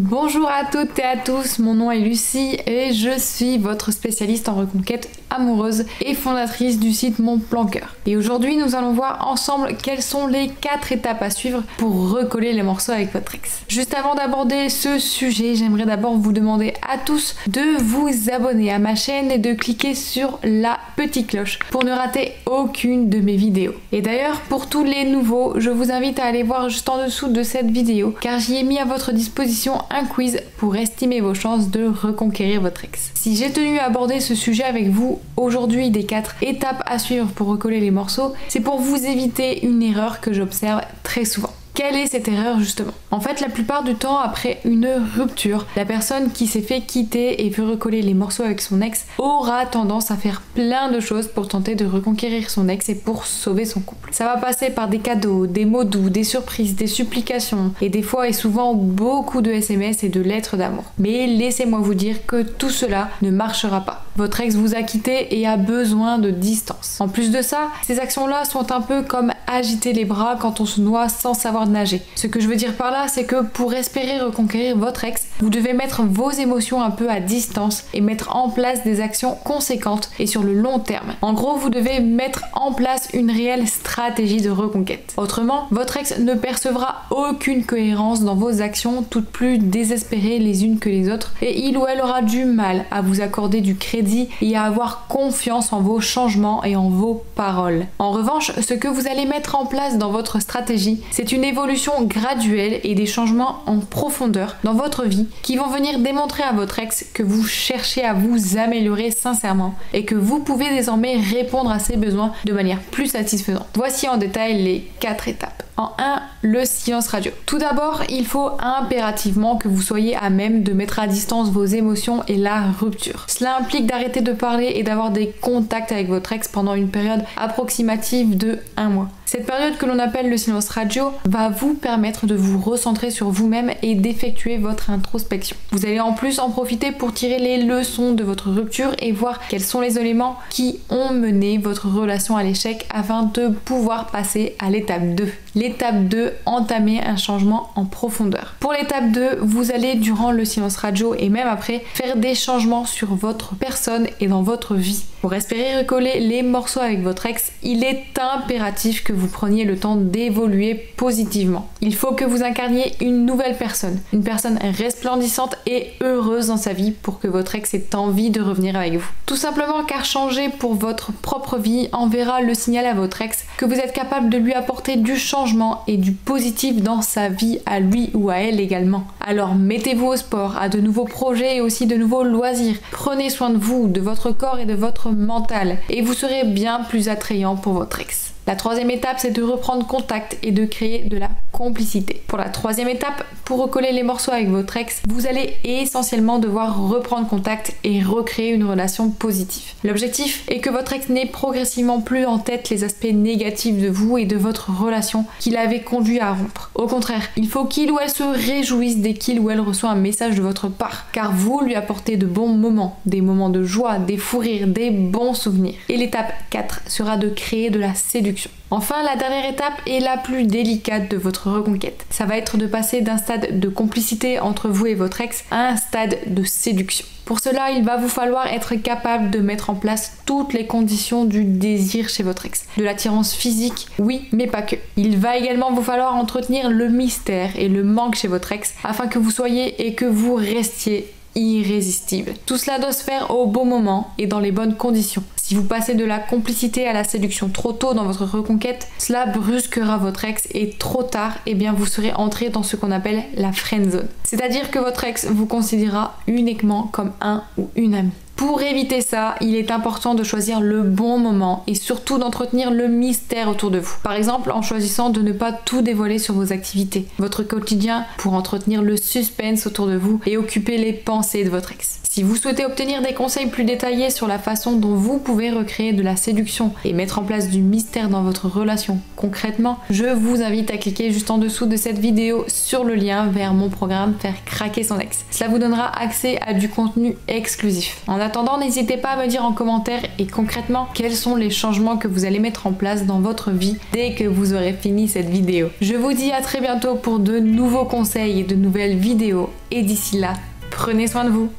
Bonjour à toutes et à tous, mon nom est Lucie et je suis votre spécialiste en reconquête amoureuse et fondatrice du site Mon Plan Cœur. Et aujourd'hui nous allons voir ensemble quelles sont les 4 étapes à suivre pour recoller les morceaux avec votre ex. Juste avant d'aborder ce sujet, j'aimerais d'abord vous demander à tous de vous abonner à ma chaîne et de cliquer sur la petite cloche pour ne rater aucune de mes vidéos. Et d'ailleurs pour tous les nouveaux, je vous invite à aller voir juste en dessous de cette vidéo car j'y ai mis à votre disposition un quiz pour estimer vos chances de reconquérir votre ex. Si j'ai tenu à aborder ce sujet avec vous aujourd'hui des 4 étapes à suivre pour recoller les morceaux, c'est pour vous éviter une erreur que j'observe très souvent. Quelle est cette erreur justement? En fait, la plupart du temps, après une rupture, la personne qui s'est fait quitter et veut recoller les morceaux avec son ex aura tendance à faire plein de choses pour tenter de reconquérir son ex et pour sauver son couple. Ça va passer par des cadeaux, des mots doux, des surprises, des supplications et des fois et souvent beaucoup de SMS et de lettres d'amour. Mais laissez-moi vous dire que tout cela ne marchera pas. Votre ex vous a quitté et a besoin de distance. En plus de ça, ces actions-là sont un peu comme agiter les bras quand on se noie sans savoir nager. Ce que je veux dire par là, c'est que pour espérer reconquérir votre ex, vous devez mettre vos émotions un peu à distance et mettre en place des actions conséquentes et sur le long terme. En gros, vous devez mettre en place une réelle stratégie de reconquête. Autrement, votre ex ne percevra aucune cohérence dans vos actions, toutes plus désespérées les unes que les autres, et il ou elle aura du mal à vous accorder du crédit et à avoir confiance en vos changements et en vos paroles. En revanche, ce que vous allez mettre en place dans votre stratégie, c'est une évolution graduelle et des changements en profondeur dans votre vie qui vont venir démontrer à votre ex que vous cherchez à vous améliorer sincèrement et que vous pouvez désormais répondre à ses besoins de manière plus satisfaisante. Voici en détail les 4 étapes. En 1, le silence radio. Tout d'abord, il faut impérativement que vous soyez à même de mettre à distance vos émotions et la rupture. Cela implique d'arrêter de parler et d'avoir des contacts avec votre ex pendant une période approximative de 1 mois. Cette période que l'on appelle le silence radio va vous permettre de vous recentrer sur vous-même et d'effectuer votre introspection. Vous allez en plus en profiter pour tirer les leçons de votre rupture et voir quels sont les éléments qui ont mené votre relation à l'échec afin de pouvoir passer à l'étape 2. L'étape 2, entamer un changement en profondeur. Pour l'étape 2, vous allez durant le silence radio et même après faire des changements sur votre personne et dans votre vie. Pour espérer recoller les morceaux avec votre ex, il est impératif que vous preniez le temps d'évoluer positivement. Il faut que vous incarniez une nouvelle personne, une personne resplendissante et heureuse dans sa vie pour que votre ex ait envie de revenir avec vous. Tout simplement car changer pour votre propre vie enverra le signal à votre ex que vous êtes capable de lui apporter du changement et du positif dans sa vie à lui ou à elle également. Alors mettez-vous au sport, à de nouveaux projets et aussi de nouveaux loisirs. Prenez soin de vous, de votre corps et de votre mental et vous serez bien plus attrayant pour votre ex. La 3e étape, c'est de reprendre contact et de créer de la complicité. Pour la 3e étape, pour recoller les morceaux avec votre ex, vous allez essentiellement devoir reprendre contact et recréer une relation positive. L'objectif est que votre ex n'ait progressivement plus en tête les aspects négatifs de vous et de votre relation qui l'avaient conduit à rompre. Au contraire, il faut qu'il ou elle se réjouisse dès qu'il ou elle reçoit un message de votre part, car vous lui apportez de bons moments, des moments de joie, des fous rires, des bons souvenirs. Et l'étape 4 sera de créer de la séduction. Enfin, la dernière étape est la plus délicate de votre reconquête. Ça va être de passer d'un stade de complicité entre vous et votre ex à un stade de séduction. Pour cela, il va vous falloir être capable de mettre en place toutes les conditions du désir chez votre ex. De l'attirance physique, oui, mais pas que. Il va également vous falloir entretenir le mystère et le manque chez votre ex afin que vous soyez et que vous restiez irrésistible. Tout cela doit se faire au bon moment et dans les bonnes conditions. Si vous passez de la complicité à la séduction trop tôt dans votre reconquête, cela brusquera votre ex et trop tard, eh bien vous serez entré dans ce qu'on appelle la friend zone. C'est-à-dire que votre ex vous considérera uniquement comme un ou une amie. Pour éviter ça, il est important de choisir le bon moment et surtout d'entretenir le mystère autour de vous. Par exemple, en choisissant de ne pas tout dévoiler sur vos activités, votre quotidien, pour entretenir le suspense autour de vous et occuper les pensées de votre ex. Si vous souhaitez obtenir des conseils plus détaillés sur la façon dont vous pouvez recréer de la séduction et mettre en place du mystère dans votre relation concrètement, je vous invite à cliquer juste en dessous de cette vidéo sur le lien vers mon programme Faire craquer son ex. Cela vous donnera accès à du contenu exclusif. En attendant, attendant, n'hésitez pas à me dire en commentaire et concrètement quels sont les changements que vous allez mettre en place dans votre vie dès que vous aurez fini cette vidéo. Je vous dis à très bientôt pour de nouveaux conseils et de nouvelles vidéos et d'ici là, prenez soin de vous.